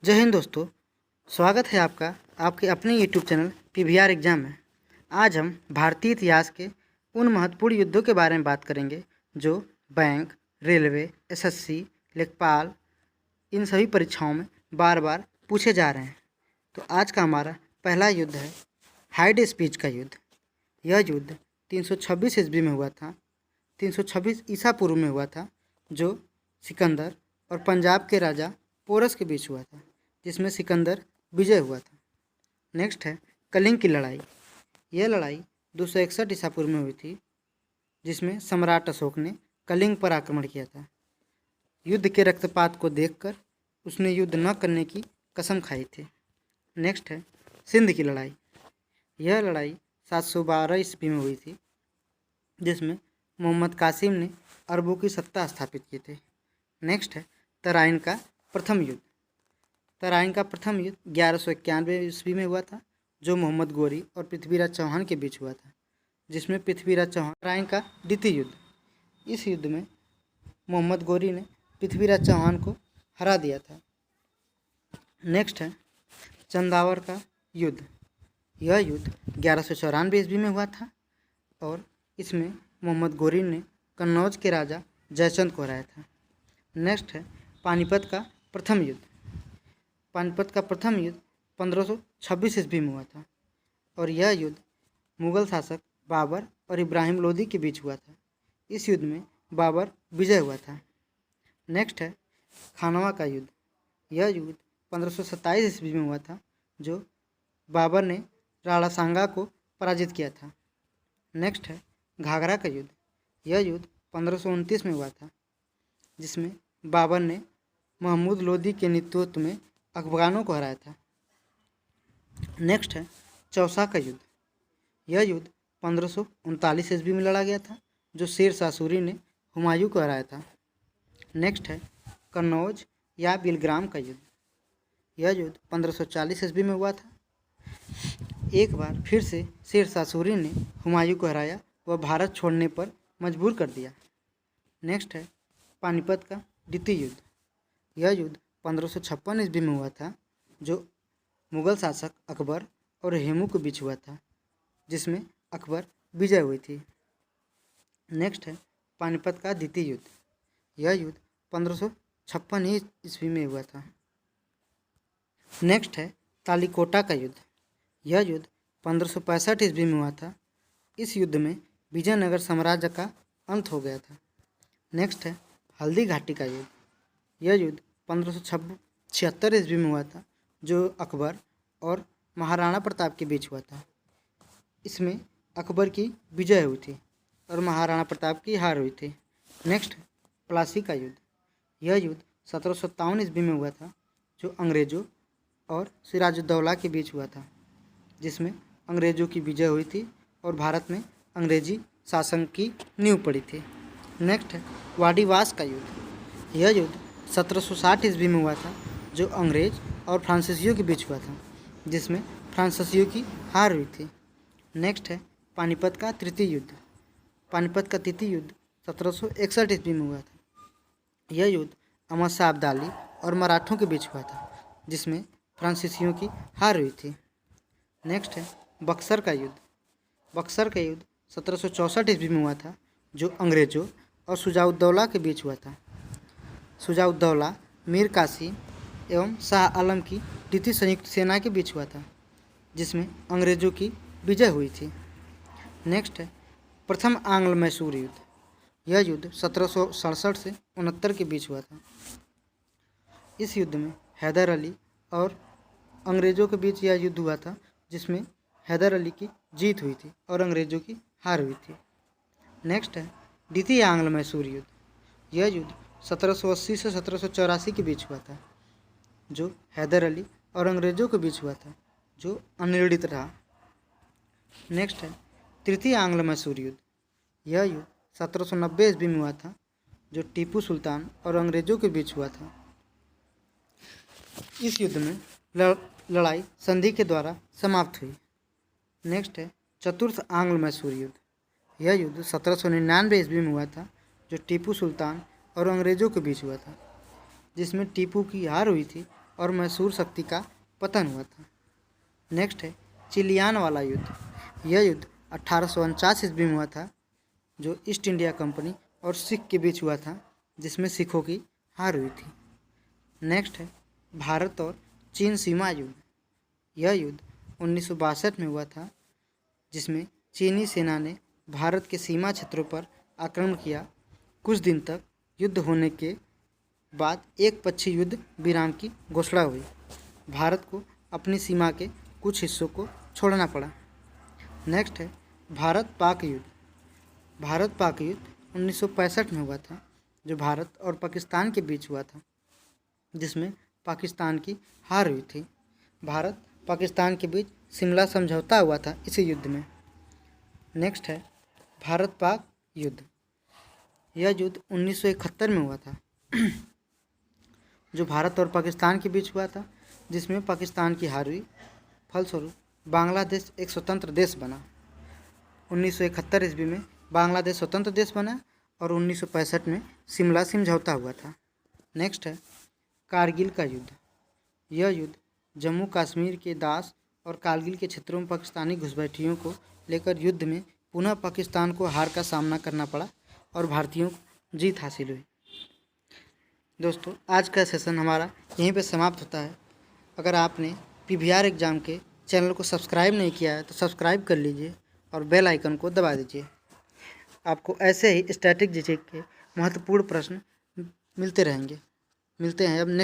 जय हिंद दोस्तों। स्वागत है आपका आपके अपने यूट्यूब चैनल पीवीआर एग्जाम में। आज हम भारतीय इतिहास के उन महत्वपूर्ण युद्धों के बारे में बात करेंगे जो बैंक, रेलवे, एसएससी, लेखपाल इन सभी परीक्षाओं में बार बार पूछे जा रहे हैं। तो आज का हमारा पहला युद्ध है हाइड स्पीच का युद्ध। यह युद्ध 326 ईस्वी में हुआ था, 326 ईसा पूर्व में हुआ था, जो सिकंदर और पंजाब के राजा पोरस के बीच हुआ था, जिसमें सिकंदर विजय हुआ था। नेक्स्ट है कलिंग की लड़ाई। यह लड़ाई 261 ईसा पूर्व में हुई थी, जिसमें सम्राट अशोक ने कलिंग पर आक्रमण किया था। युद्ध के रक्तपात को देखकर उसने युद्ध न करने की कसम खाई थी। नेक्स्ट है सिंध की लड़ाई। यह लड़ाई 712 ईस्वी में हुई थी, जिसमें मोहम्मद कासिम ने अरबों की सत्ता स्थापित की थी। नेक्स्ट है तराइन का प्रथम युद्ध। तराइन का प्रथम युद्ध 1191 ईस्वी में हुआ था, जो मोहम्मद गोरी और पृथ्वीराज चौहान के बीच हुआ था, जिसमें पृथ्वीराज चौहान। तराइन का द्वितीय युद्ध। इस युद्ध में मोहम्मद गोरी ने पृथ्वीराज चौहान को हरा दिया था। नेक्स्ट है चंदावर का युद्ध। यह युद्ध 1194 ईस्वी में हुआ था और इसमें मोहम्मद गोरी ने कन्नौज के राजा जयचंद को हराया था। नेक्स्ट है पानीपत का प्रथम युद्ध। पानीपत का प्रथम युद्ध 1526 ईस्वी में हुआ था और यह युद्ध मुगल शासक बाबर और इब्राहिम लोदी के बीच हुआ था। इस युद्ध में बाबर विजय हुआ था। नेक्स्ट है खानवा का युद्ध। यह युद्ध 1527 ईस्वी में हुआ था, जो बाबर ने राणा सांगा को पराजित किया था। नेक्स्ट है घाघरा का युद्ध। यह युद्ध 1529 में हुआ था, जिसमें बाबर ने महमूद लोदी के नेतृत्व में अफगानों को हराया था। नेक्स्ट है चौसा का युद्ध। यह युद्ध 1539 ईस्वी में लड़ा गया था, जो शेर शाह सूरी ने हुमायूं को हराया था। नेक्स्ट है कन्नौज या बिलग्राम का युद्ध। यह युद्ध 1540 ईस्वी में हुआ था। एक बार फिर से शेर शाह सूरी ने हुमायूं को हराया व भारत छोड़ने पर मजबूर कर दिया। नेक्स्ट है पानीपत का द्वितीय युद्ध। यह युद्ध 1556 ईस्वी में हुआ था, जो मुगल शासक अकबर और हेमू के बीच हुआ था, जिसमें अकबर विजय हुई थी। नेक्स्ट है पानीपत का द्वितीय युद्ध। यह युद्ध 1556 ईस्वी में हुआ था। नेक्स्ट है तालीकोटा का युद्ध। यह युद्ध 1565 ईस्वी में हुआ था। इस युद्ध में विजयनगर साम्राज्य का अंत हो गया था। नेक्स्ट है हल्दी घाटी का युद्ध। यह युद्ध 1576 ईस्वी में हुआ था, जो अकबर और महाराणा प्रताप के बीच हुआ था। इसमें अकबर की विजय हुई थी और महाराणा प्रताप की हार हुई थी। नेक्स्ट प्लासी का युद्ध। यह युद्ध 1757 ईस्वी में हुआ था, जो अंग्रेज़ों और सिराजुद्दौला के बीच हुआ था, जिसमें अंग्रेज़ों की विजय हुई थी और भारत में अंग्रेजी शासन की नींव पड़ी थी। नेक्स्ट है वाडीवास का युद्ध। यह युद्ध 1760 ईस्वी में हुआ था, जो अंग्रेज और फ्रांसीसियों के बीच हुआ था, जिसमें फ्रांसीसियों की हार हुई थी। नेक्स्ट है पानीपत का तृतीय युद्ध। पानीपत का तृतीय युद्ध 1761 ईस्वी में हुआ था। यह युद्ध अहमद शाह अब्दाली और मराठों के बीच हुआ था, जिसमें फ्रांसीसियों की हार हुई थी। नेक्स्ट है बक्सर का युद्ध। बक्सर का युद्ध 1764 ईस्वी में हुआ था, जो अंग्रेज़ों और शुजाउद्दौला के बीच हुआ था। शुजाउद्दौला मीर कासिम एवं शाह आलम की द्वितीय संयुक्त सेना के बीच हुआ था, जिसमें अंग्रेज़ों की विजय हुई थी। नेक्स्ट है प्रथम आंग्ल मैसूर युद्ध। यह युद्ध 1767 से 69 के बीच हुआ था। इस युद्ध में हैदर अली और अंग्रेज़ों के बीच यह युद्ध हुआ था, जिसमें हैदर अली की जीत हुई थी और अंग्रेज़ों की हार हुई थी। नेक्स्ट है द्वितीय आंग्ल मैसूर युद्ध। यह युद्ध 1780 से 1784 के बीच हुआ था, जो हैदर अली और अंग्रेज़ों के बीच हुआ था, जो अनिर्णित रहा। नेक्स्ट है तृतीय आंग्ल मैसूर युद्ध। यह युद्ध 1790 ईस्वी में हुआ था, जो टीपू सुल्तान और अंग्रेज़ों के बीच हुआ था। इस युद्ध में लड़ाई संधि के द्वारा समाप्त हुई। नेक्स्ट है चतुर्थ आंग्ल मैसूर युद्ध। यह युद्ध 1799 ईस्वी में हुआ था, जो टीपू सुल्तान और अंग्रेज़ों के बीच हुआ था, जिसमें टीपू की हार हुई थी और मैसूर शक्ति का पतन हुआ था। नेक्स्ट है चिलियान वाला युद्ध। यह युद्ध 1849 ईस्वी में हुआ था, जो ईस्ट इंडिया कंपनी और सिख के बीच हुआ था, जिसमें सिखों की हार हुई थी। नेक्स्ट है भारत और चीन सीमा युद्ध। यह युद्ध 1962 में हुआ था, जिसमें चीनी सेना ने भारत के सीमा क्षेत्रों पर आक्रमण किया। कुछ दिन तक युद्ध होने के बाद एक पक्षी युद्ध विराम की घोषणा हुई। भारत को अपनी सीमा के कुछ हिस्सों को छोड़ना पड़ा। नेक्स्ट है भारत पाक युद्ध। भारत पाक युद्ध 1965 में हुआ था, जो भारत और पाकिस्तान के बीच हुआ था, जिसमें पाकिस्तान की हार हुई थी। भारत पाकिस्तान के बीच शिमला समझौता हुआ था इसी युद्ध में। नेक्स्ट है भारत पाक युद्ध। यह युद्ध 1971 में हुआ था, जो भारत और पाकिस्तान के बीच हुआ था, जिसमें पाकिस्तान की हार हुई। फलस्वरूप बांग्लादेश एक स्वतंत्र देश बना। 1971 ईस्वी में बांग्लादेश स्वतंत्र देश बना और 1965 में शिमला समझौता हुआ था। नेक्स्ट है कारगिल का युद्ध। यह युद्ध जम्मू कश्मीर के दास और कारगिल के क्षेत्रों में पाकिस्तानी घुसपैठियों को लेकर युद्ध में पुनः पाकिस्तान को हार का सामना करना पड़ा और भारतीयों को जीत हासिल हुई। दोस्तों, आज का सेशन हमारा यहीं पे समाप्त होता है। अगर आपने पीवीआर एग्ज़ाम के चैनल को सब्सक्राइब नहीं किया है तो सब्सक्राइब कर लीजिए और बेल आइकन को दबा दीजिए। आपको ऐसे ही स्टैटिक जीके के महत्वपूर्ण प्रश्न मिलते रहेंगे। मिलते हैं अब नेक्स्ट